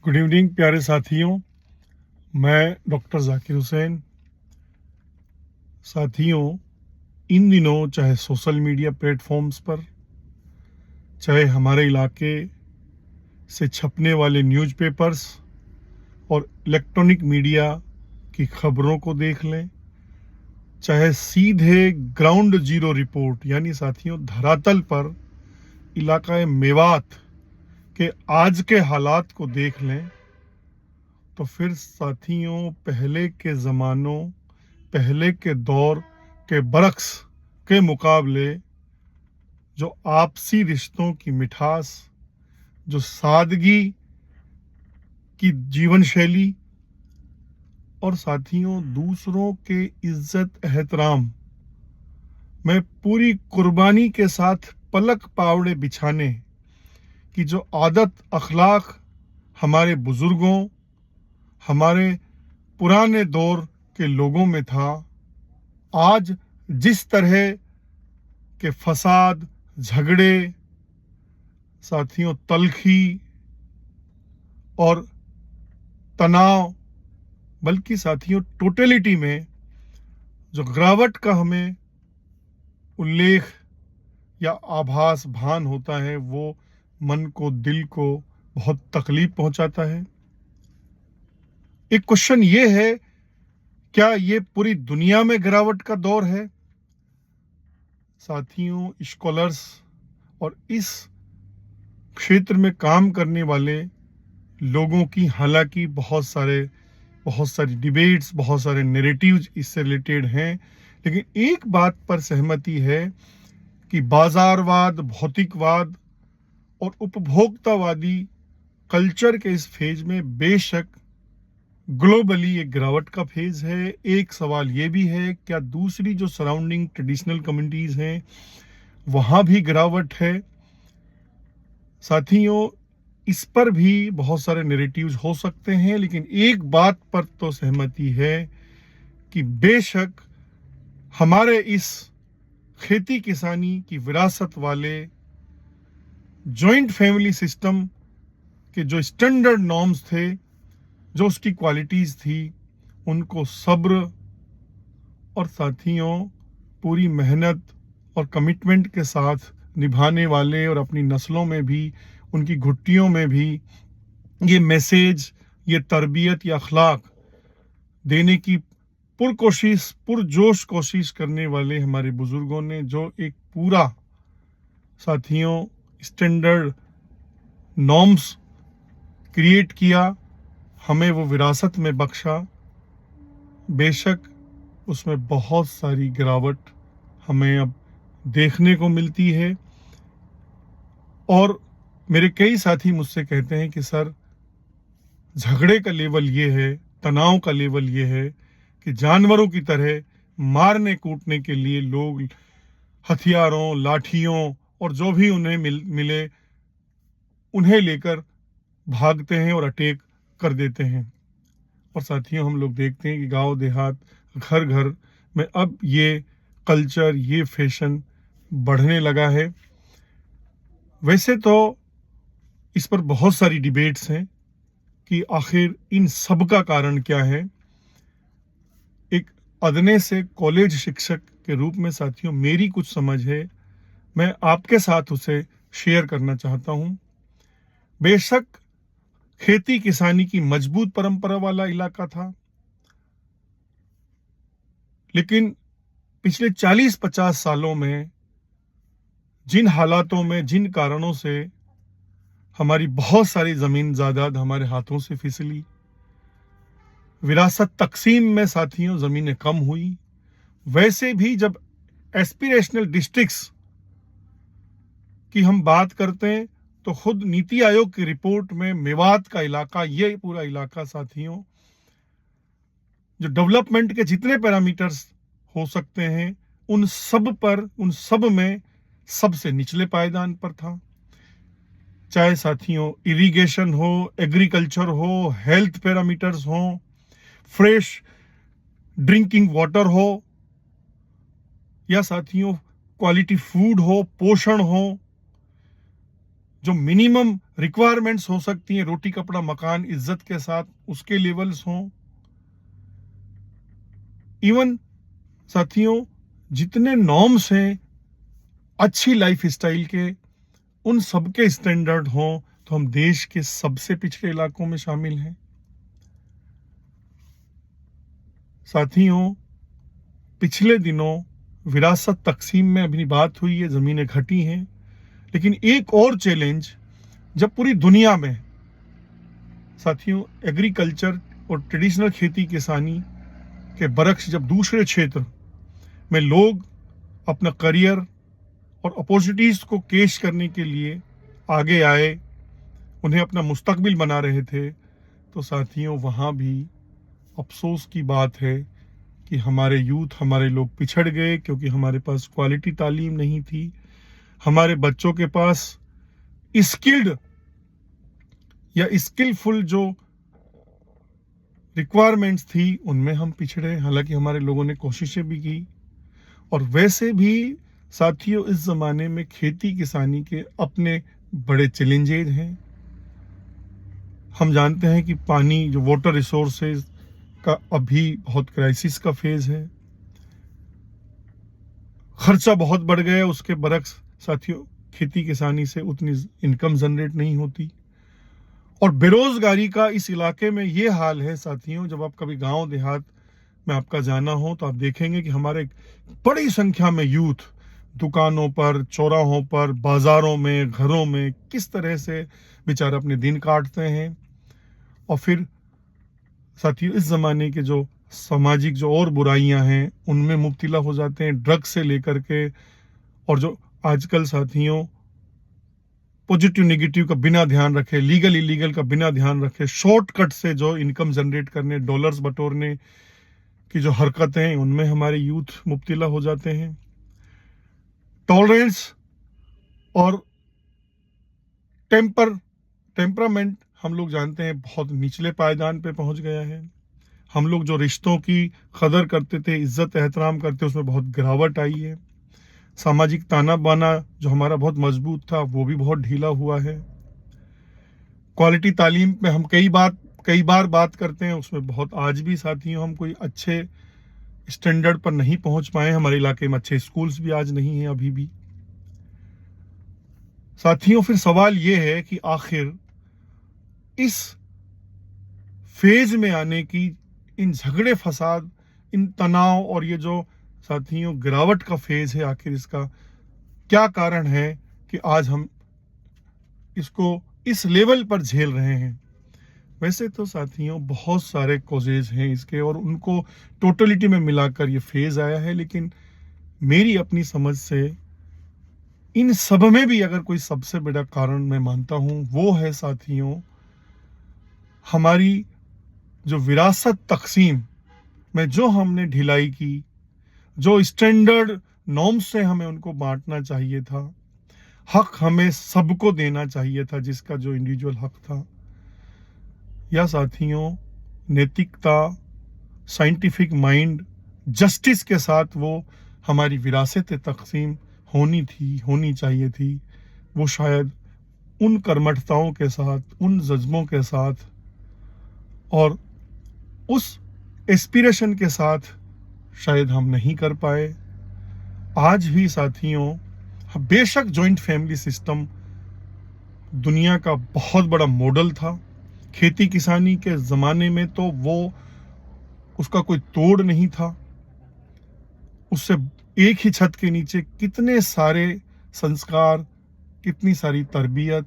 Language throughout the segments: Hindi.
गुड इवनिंग प्यारे साथियों, मैं डॉक्टर जाकिर हुसैन। साथियों, इन दिनों चाहे सोशल मीडिया प्लेटफॉर्म्स पर, चाहे हमारे इलाके से छपने वाले न्यूज़पेपर्स और इलेक्ट्रॉनिक मीडिया की खबरों को देख लें, चाहे सीधे ग्राउंड जीरो रिपोर्ट यानी साथियों धरातल पर इलाका मेवात के आज के हालात को देख लें, तो फिर साथियों पहले के दौर के बरक्स के मुकाबले जो आपसी रिश्तों की मिठास, जो सादगी की जीवन शैली और साथियों दूसरों के इज्जत एहतराम में पूरी कुर्बानी के साथ पलक पावड़े बिछाने की जो आदत अखलाक हमारे बुजुर्गों, हमारे पुराने दौर के लोगों में था, आज जिस तरह के फसाद, झगड़े, साथियों तल्खी और तनाव, बल्कि साथियों टोटलिटी में जो गिरावट का हमें उल्लेख या आभास भान होता है, वो मन को, दिल को बहुत तकलीफ पहुंचाता है। एक क्वेश्चन ये है, क्या ये पूरी दुनिया में गिरावट का दौर है? साथियों, स्कॉलर्स और इस क्षेत्र में काम करने वाले लोगों की हालांकि बहुत सारी डिबेट्स, बहुत सारे नैरेटिव्स इससे रिलेटेड हैं, लेकिन एक बात पर सहमति है कि बाजारवाद, भौतिकवाद और उपभोक्तावादी कल्चर के इस फेज में बेशक ग्लोबली एक गिरावट का फेज है। एक सवाल ये भी है, क्या दूसरी जो सराउंडिंग ट्रेडिशनल कम्युनिटीज हैं वहां भी गिरावट है? साथियों, इस पर भी बहुत सारे नैरेटिव्स हो सकते हैं, लेकिन एक बात पर तो सहमति है कि बेशक हमारे इस खेती किसानी की विरासत वाले जॉइंट फैमिली सिस्टम के जो स्टैंडर्ड नॉर्म्स थे, जो उसकी क्वालिटीज थी, उनको सब्र और साथियों पूरी मेहनत और कमिटमेंट के साथ निभाने वाले और अपनी नस्लों में भी, उनकी घुट्टियों में भी ये मैसेज, ये तरबियत या अखलाक देने की पुरजोश कोशिश करने वाले हमारे बुजुर्गों ने जो एक पूरा साथियों स्टैंडर्ड नॉर्म्स क्रिएट किया, हमें वो विरासत में बख्शा, बेशक उसमें बहुत सारी गिरावट हमें अब देखने को मिलती है। और मेरे कई साथी मुझसे कहते हैं कि सर, झगड़े का लेवल ये है, तनाव का लेवल ये है कि जानवरों की तरह मारने कूटने के लिए लोग हथियारों, लाठियों और जो भी उन्हें मिले उन्हें लेकर भागते हैं और अटैक कर देते हैं। और साथियों, हम लोग देखते हैं कि गांव देहात, घर घर में अब ये कल्चर, ये फैशन बढ़ने लगा है। वैसे तो इस पर बहुत सारी डिबेट्स हैं कि आखिर इन सब का कारण क्या है। एक अदने से कॉलेज शिक्षक के रूप में साथियों मेरी कुछ समझ है, मैं आपके साथ उसे शेयर करना चाहता हूं। बेशक खेती किसानी की मजबूत परंपरा वाला इलाका था, लेकिन पिछले 40-50 सालों में जिन हालातों में, जिन कारणों से हमारी बहुत सारी जमीन जायदाद हमारे हाथों से फिसली, विरासत तकसीम में साथियों जमीनें कम हुई, वैसे भी जब एस्पिरेशनल डिस्ट्रिक्ट्स की हम बात करते हैं तो खुद नीति आयोग की रिपोर्ट में मेवात का इलाका, ये पूरा इलाका साथियों जो डेवलपमेंट के जितने पैरामीटर्स हो सकते हैं उन सब में सबसे निचले पायदान पर था। चाहे साथियों इरिगेशन हो, एग्रीकल्चर हो, हेल्थ पैरामीटर्स हो, फ्रेश ड्रिंकिंग वाटर हो, या साथियों क्वालिटी फूड हो, पोषण हो, जो मिनिमम रिक्वायरमेंट्स हो सकती हैं, रोटी कपड़ा मकान इज्जत के साथ उसके लेवल्स हों। इवन साथियों, जितने नॉर्म्स हैं अच्छी लाइफ स्टाइल के, उन सबके स्टैंडर्ड हों, तो हम देश के सबसे पिछड़े इलाकों में शामिल हैं। साथियों, पिछले दिनों विरासत तकसीम में अपनी बात हुई है, जमीनें घटी हैं, लेकिन एक और चैलेंज जब पूरी दुनिया में साथियों एग्रीकल्चर और ट्रेडिशनल खेती किसानी के बरक्स जब दूसरे क्षेत्र में लोग अपना करियर और अपॉर्चुनिटीज को केश करने के लिए आगे आए, उन्हें अपना मुस्तकबिल बना रहे थे, तो साथियों वहाँ भी अफसोस की बात है कि हमारे यूथ, हमारे लोग पिछड़ गए, क्योंकि हमारे पास क्वालिटी तालीम नहीं थी। हमारे बच्चों के पास स्किल्ड या स्किलफुल जो रिक्वायरमेंट्स थी उनमें हम पिछड़े। हालांकि हमारे लोगों ने कोशिशें भी की, और वैसे भी साथियों इस जमाने में खेती किसानी के अपने बड़े चैलेंजेस हैं। हम जानते हैं कि पानी, जो वाटर रिसोर्सेज का अभी बहुत क्राइसिस का फेज है, खर्चा बहुत बढ़ गया, उसके बरक्स साथियों खेती किसानी से उतनी इनकम जनरेट नहीं होती, और बेरोजगारी का इस इलाके में ये हाल है साथियों। जब आप कभी गांव देहात में आपका जाना हो तो आप देखेंगे कि हमारे बड़ी संख्या में यूथ दुकानों पर, चौराहों पर, बाजारों में, घरों में किस तरह से बेचारे अपने दिन काटते हैं। और फिर साथियों इस जमाने के जो सामाजिक जो और बुराइयां हैं उनमें मुब्तला हो जाते हैं, ड्रग्स से लेकर के, और जो आजकल साथियों पॉजिटिव नेगेटिव का बिना ध्यान रखे, लीगल इलीगल का बिना ध्यान रखे, शॉर्टकट से जो इनकम जनरेट करने, डॉलर्स बटोरने की जो हरकतें हैं, उनमें हमारे यूथ मुब्तला हो जाते हैं। टॉलरेंस और टेम्परामेंट हम लोग जानते हैं बहुत निचले पायदान पे पहुंच गया है। हम लोग जो रिश्तों की कदर करते थे, इज्जत एहतराम करते, उसमें बहुत गिरावट आई है। सामाजिक ताना बाना जो हमारा बहुत मजबूत था वो भी बहुत ढीला हुआ है। क्वालिटी तालीम में हम कई बार बात करते हैं, उसमें बहुत आज भी साथियों हम कोई अच्छे स्टैंडर्ड पर नहीं पहुंच पाए। हमारे इलाके में अच्छे स्कूल्स भी आज नहीं हैं अभी भी। साथियों फिर सवाल ये है कि आखिर इस फेज में आने की, इन झगड़े फसाद, इन तनाव और ये जो साथियों गिरावट का फेज है, आखिर इसका क्या कारण है कि आज हम इसको इस लेवल पर झेल रहे हैं। वैसे तो साथियों बहुत सारे कॉजेज हैं इसके, और उनको टोटलिटी में मिलाकर ये फेज आया है, लेकिन मेरी अपनी समझ से इन सब में भी अगर कोई सबसे बड़ा कारण मैं मानता हूं, वो है साथियों हमारी जो विरासत तकसीम में जो हमने ढिलाई की, जो स्टैंडर्ड नॉर्म्स से हमें उनको बांटना चाहिए था, हक हमें सबको देना चाहिए था जिसका जो इंडिविजुअल हक था, या साथियों नैतिकता, साइंटिफिक माइंड, जस्टिस के साथ वो हमारी विरासत तकसीम होनी चाहिए थी, वो शायद उन कर्मठताओं के साथ, उन जज्बों के साथ और उस एस्पिरेशन के साथ शायद हम नहीं कर पाए। आज भी साथियों बेशक जॉइंट फैमिली सिस्टम दुनिया का बहुत बड़ा मॉडल था, खेती किसानी के ज़माने में तो वो उसका कोई तोड़ नहीं था। उससे एक ही छत के नीचे कितने सारे संस्कार, कितनी सारी तरबियत,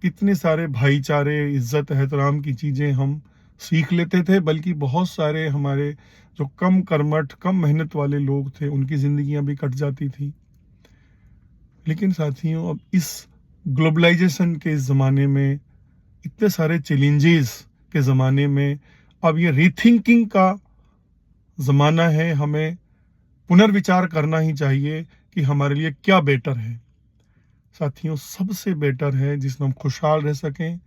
कितने सारे भाईचारे, इज्जत एहतराम की चीज़ें हम सीख लेते थे। बल्कि बहुत सारे हमारे जो कम कर्मठ, कम मेहनत वाले लोग थे, उनकी ज़िंदगियां भी कट जाती थी। लेकिन साथियों अब इस ग्लोबलाइजेशन के ज़माने में, इतने सारे चैलेंजेस के ज़माने में, अब ये रीथिंकिंग का ज़माना है। हमें पुनर्विचार करना ही चाहिए कि हमारे लिए क्या बेटर है। साथियों सबसे बेटर है जिसमें हम खुशहाल रह सकें,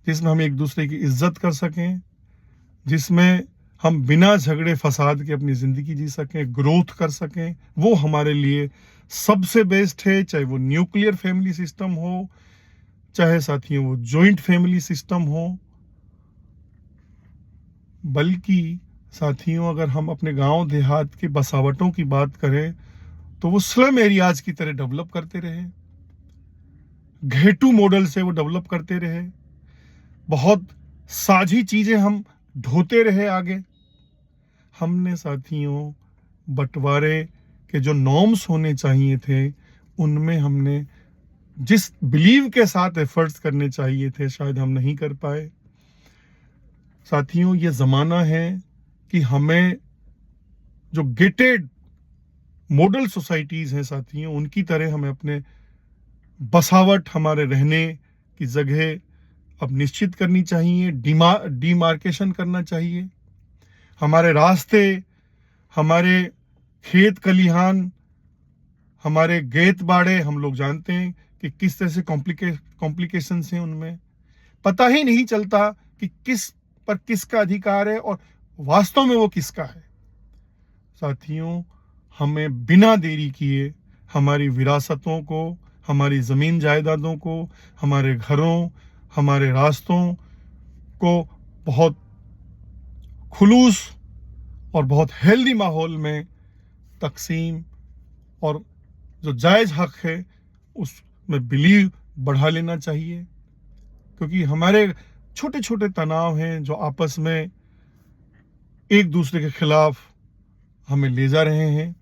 जिसमें हम एक दूसरे की इज्जत कर सकें, जिसमें हम बिना झगड़े फसाद के अपनी ज़िंदगी जी सकें, ग्रोथ कर सकें, वो हमारे लिए सबसे बेस्ट है। चाहे वो न्यूक्लियर फैमिली सिस्टम हो, चाहे साथियों वो जॉइंट फैमिली सिस्टम हो, बल्कि साथियों अगर हम अपने गांव देहात के बसावटों की बात करें तो वो स्लम एरियाज की तरह डेवलप करते रहे, घेटू मॉडल से वो डेवलप करते रहे, बहुत साझी चीजें हम ढोते रहे आगे। हमने साथियों बंटवारे के जो नॉर्म्स होने चाहिए थे उनमें हमने जिस बिलीव के साथ एफर्ट्स करने चाहिए थे शायद हम नहीं कर पाए। साथियों ये ज़माना है कि हमें जो गेटेड मॉडल सोसाइटीज़ हैं साथियों उनकी तरह हमें अपने बसावट, हमारे रहने की जगह अब निश्चित करनी चाहिए, डिमार्केशन करना चाहिए। हमारे रास्ते, हमारे खेत खलिहान, हमारे गेत बाड़े हम लोग जानते हैं कि किस तरह से कॉम्प्लिकेशंस हैं, उनमें पता ही नहीं चलता कि किस पर किसका अधिकार है और वास्तव में वो किसका है। साथियों हमें बिना देरी किए हमारी विरासतों को, हमारी ज़मीन जायदादों को, हमारे घरों, हमारे रास्तों को बहुत खुलूस और बहुत हेल्दी माहौल में तकसीम और जो जायज़ हक है उसमें बिलीव बढ़ा लेना चाहिए, क्योंकि हमारे छोटे छोटे तनाव हैं जो आपस में एक दूसरे के खिलाफ हमें ले जा रहे हैं।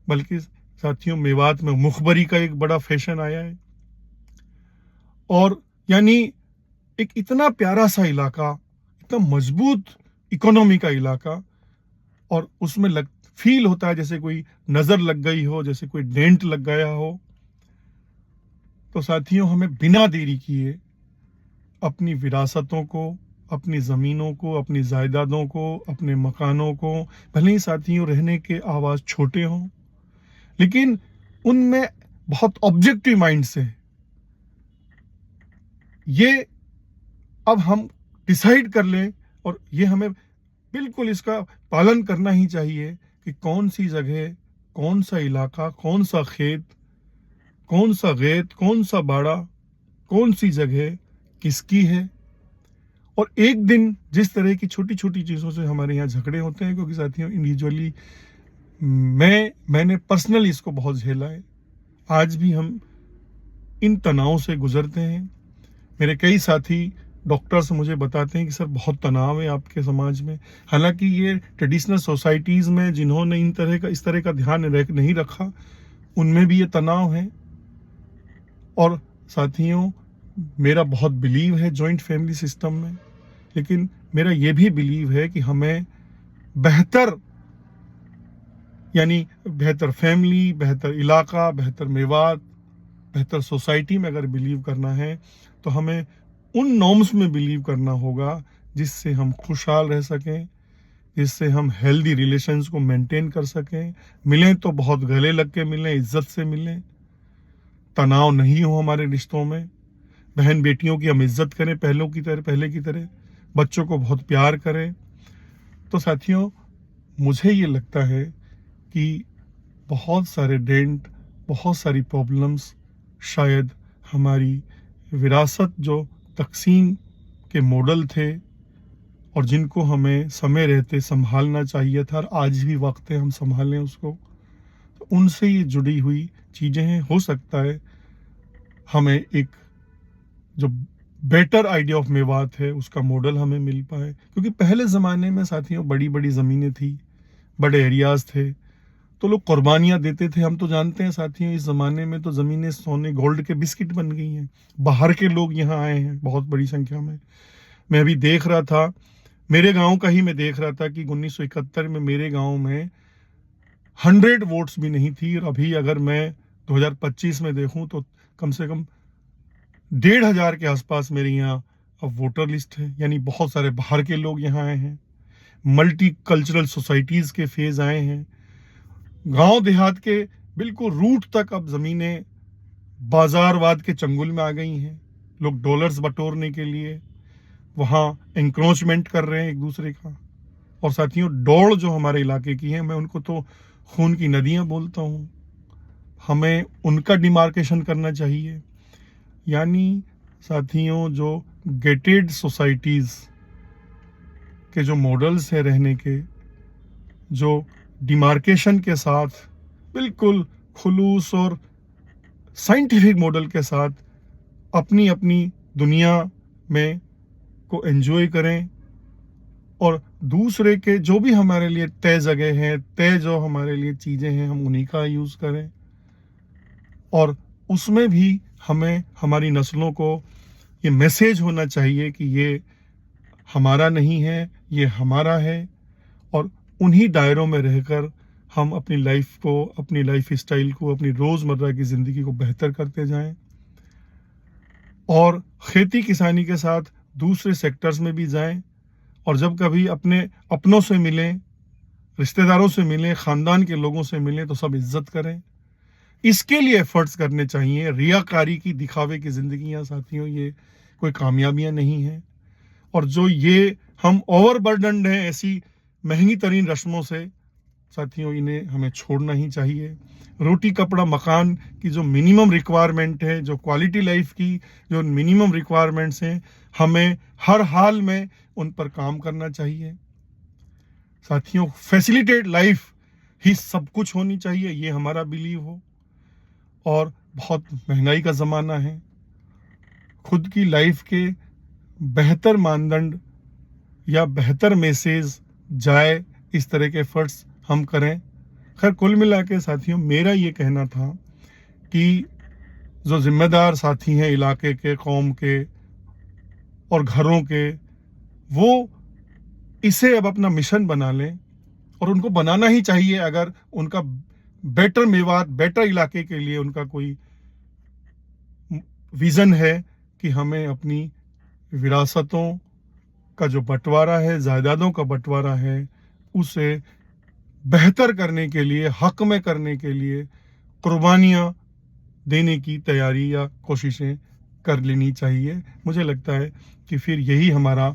बल्कि साथियों मेवात में मुखबरी का एक बड़ा फैशन आया है, और यानी एक इतना प्यारा सा इलाका, इतना मजबूत इकोनॉमी का इलाका, और उसमें फील होता है जैसे कोई नजर लग गई हो, जैसे कोई डेंट लग गया हो। तो साथियों हमें बिना देरी किए अपनी विरासतों को, अपनी ज़मीनों को, अपनी जायदादों को, अपने मकानों को, भले ही साथियों रहने के आवाज़ छोटे हों लेकिन उनमें बहुत ऑब्जेक्टिव माइंड से ये अब हम डिसाइड कर लें, और ये हमें बिल्कुल इसका पालन करना ही चाहिए कि कौन सी जगह, कौन सा इलाका, कौन सा खेत, कौन सा गेत, कौन सा बाड़ा, कौन सी जगह किसकी है। और एक दिन जिस तरह की छोटी छोटी चीज़ों से हमारे यहाँ झगड़े होते हैं, क्योंकि साथियों इंडिविजुअली मैंने पर्सनली इसको बहुत झेला है, आज भी हम इन तनाव से गुजरते हैं। मेरे कई साथी डॉक्टर्स मुझे बताते हैं कि सर बहुत तनाव है आपके समाज में। हालांकि ये ट्रेडिशनल सोसाइटीज़ में जिन्होंने इस तरह का ध्यान नहीं रखा उनमें भी ये तनाव है। और साथियों मेरा बहुत बिलीव है जॉइंट फैमिली सिस्टम में, लेकिन मेरा ये भी बिलीव है कि हमें बेहतर फैमिली, बेहतर इलाका, बेहतर मेवात, बेहतर सोसाइटी में अगर बिलीव करना है तो हमें उन नॉर्म्स में बिलीव करना होगा जिससे हम खुशहाल रह सकें, जिससे हम हेल्दी रिलेशंस को मेंटेन कर सकें। मिलें तो बहुत गले लग के मिलें, इज्जत से मिलें, तनाव नहीं हो हमारे रिश्तों में। बहन बेटियों की हम इज्जत करें पहले की तरह, बच्चों को बहुत प्यार करें। तो साथियों मुझे ये लगता है कि बहुत सारे डेंट, बहुत सारी प्रॉब्लम्स शायद हमारी विरासत जो तकसीम के मॉडल थे और जिनको हमें समय रहते संभालना चाहिए था, और आज भी वक्त है हम संभालें उसको, तो उनसे ये जुड़ी हुई चीज़ें हैं। हो सकता है हमें एक जो बेटर आइडिया ऑफ मेवात है उसका मॉडल हमें मिल पाए, क्योंकि पहले ज़माने में साथियों बड़ी बड़ी ज़मीनें थी, बड़े एरियाज़ थे, तो लोग कुर्बानियाँ देते थे। हम तो जानते हैं साथियों इस ज़माने में तो ज़मीनें सोने गोल्ड के बिस्किट बन गई हैं। बाहर के लोग यहाँ आए हैं बहुत बड़ी संख्या में। मैं अभी देख रहा था, मेरे गांव का ही मैं देख रहा था कि 1971 में मेरे गांव में 100 वोट्स भी नहीं थी, और अभी अगर मैं 2025 में देखूं तो कम से कम 1,500 के आसपास मेरे यहाँ अब वोटर लिस्ट है। यानी बहुत सारे बाहर के लोग यहाँ आए हैं, मल्टी कल्चरल सोसाइटीज़ के फेज आए हैं। गांव देहात के बिल्कुल रूट तक अब ज़मीनें बाजारवाद के चंगुल में आ गई हैं। लोग डॉलर्स बटोरने के लिए वहाँ एंक्रोचमेंट कर रहे हैं एक दूसरे का। और साथियों दौड़ जो हमारे इलाके की है, मैं उनको तो खून की नदियाँ बोलता हूँ। हमें उनका डिमार्केशन करना चाहिए। यानी साथियों जो गेटेड सोसाइटीज़ के जो मॉडल्स हैं रहने के, जो डिमार्केशन के साथ बिल्कुल खुलूस और साइंटिफिक मॉडल के साथ अपनी अपनी दुनिया में को एंजॉय करें, और दूसरे के जो भी हमारे लिए तय जगह हैं, तय जो हमारे लिए चीज़ें हैं, हम उन्हीं का यूज़ करें। और उसमें भी हमें हमारी नस्लों को ये मैसेज होना चाहिए कि ये हमारा नहीं है, ये हमारा है, और उन्हीं दायरों में रहकर हम अपनी लाइफ को, अपनी लाइफ स्टाइल को, अपनी रोज़मर्रा की ज़िंदगी को बेहतर करते जाएं, और खेती किसानी के साथ दूसरे सेक्टर्स में भी जाएं, और जब कभी अपने अपनों से मिलें, रिश्तेदारों से मिलें, ख़ानदान के लोगों से मिलें तो सब इज्जत करें। इसके लिए एफर्ट्स करने चाहिए। रियाकारी की, दिखावे की ज़िंदगियां साथियों ये कोई कामयाबियां नहीं हैं। और जो ये हम ओवरबर्डन्ड हैं ऐसी महंगी तरीन रस्मों से साथियों, इन्हें हमें छोड़ना ही चाहिए। रोटी कपड़ा मकान की जो मिनिमम रिक्वायरमेंट है, जो क्वालिटी लाइफ की जो मिनिमम रिक्वायरमेंट्स हैं, हमें हर हाल में उन पर काम करना चाहिए साथियों। फैसिलिटेट लाइफ ही सब कुछ होनी चाहिए, ये हमारा बिलीव हो। और बहुत महंगाई का ज़माना है, खुद की लाइफ के बेहतर मानदंड या बेहतर मैसेज जाए, इस तरह के एफर्ट्स हम करें। खैर कुल मिला के साथियों, मेरा ये कहना था कि जो जिम्मेदार साथी हैं इलाके के, कौम के और घरों के, वो इसे अब अपना मिशन बना लें, और उनको बनाना ही चाहिए अगर उनका बेटर मेवात, बेटर इलाके के लिए उनका कोई विज़न है कि हमें अपनी विरासतों का जो बंटवारा है, जायदादों का बंटवारा है, उसे बेहतर करने के लिए, हक में करने के लिए कुर्बानियाँ देने की तैयारी या कोशिशें कर लेनी चाहिए। मुझे लगता है कि फिर यही हमारा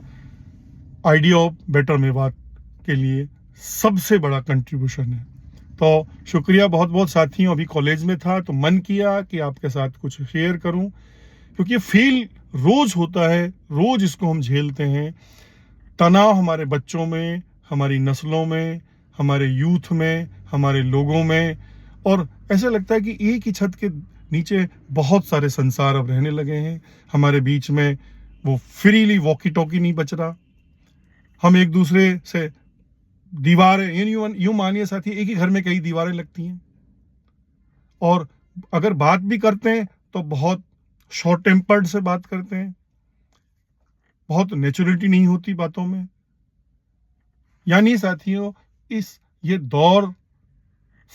आइडिया ऑफ बेटर मेवात के लिए सबसे बड़ा कंट्रीब्यूशन है। तो शुक्रिया बहुत बहुत साथियों। अभी कॉलेज में था तो मन किया कि आपके साथ कुछ शेयर करूं, क्योंकि फील रोज होता है, रोज इसको हम झेलते हैं। तनाव हमारे बच्चों में, हमारी नस्लों में, हमारे यूथ में, हमारे लोगों में, और ऐसा लगता है कि एक ही छत के नीचे बहुत सारे संसार अब रहने लगे हैं। हमारे बीच में वो फ्रीली वॉकी टॉकी नहीं बच रहा। हम एक दूसरे से दीवारें, यूं मानिए साथी, एक ही घर में कई दीवारें लगती हैं, और अगर बात भी करते हैं तो बहुत शॉर्ट टेम्पर्ड से बात करते हैं, बहुत नेचुरलिटी नहीं होती बातों में। यानी साथियों, ये दौर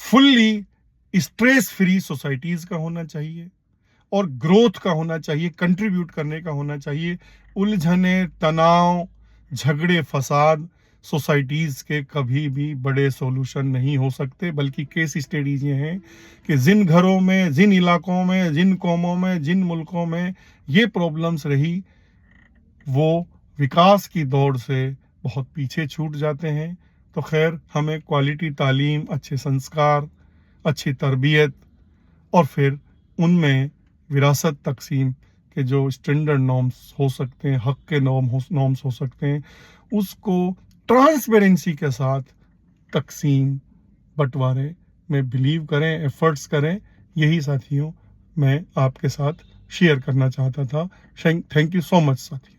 फुल्ली स्ट्रेस फ्री सोसाइटीज का होना चाहिए, और ग्रोथ का होना चाहिए, कंट्रीब्यूट करने का होना चाहिए। उलझने, तनाव, झगड़े, फसाद सोसाइटीज के कभी भी बड़े सॉल्यूशन नहीं हो सकते, बल्कि केस स्टडीज ये हैं कि जिन घरों में, जिन इलाकों में, जिन कौमों में, जिन मुल्कों में ये प्रॉब्लम्स रही, वो विकास की दौड़ से बहुत पीछे छूट जाते हैं। तो खैर, हमें क्वालिटी तालीम, अच्छे संस्कार, अच्छी तरबियत, और फिर उनमें विरासत तकसीम के जो स्टैंडर्ड नॉर्म्स हो सकते हैं, हक के नॉर्म्स हो सकते हैं, उसको ट्रांसपेरेंसी के साथ तकसीम, बंटवारे में बिलीव करें, एफर्ट्स करें। यही साथियों मैं आपके साथ शेयर करना चाहता था। थैंक यू सो मच साथियों।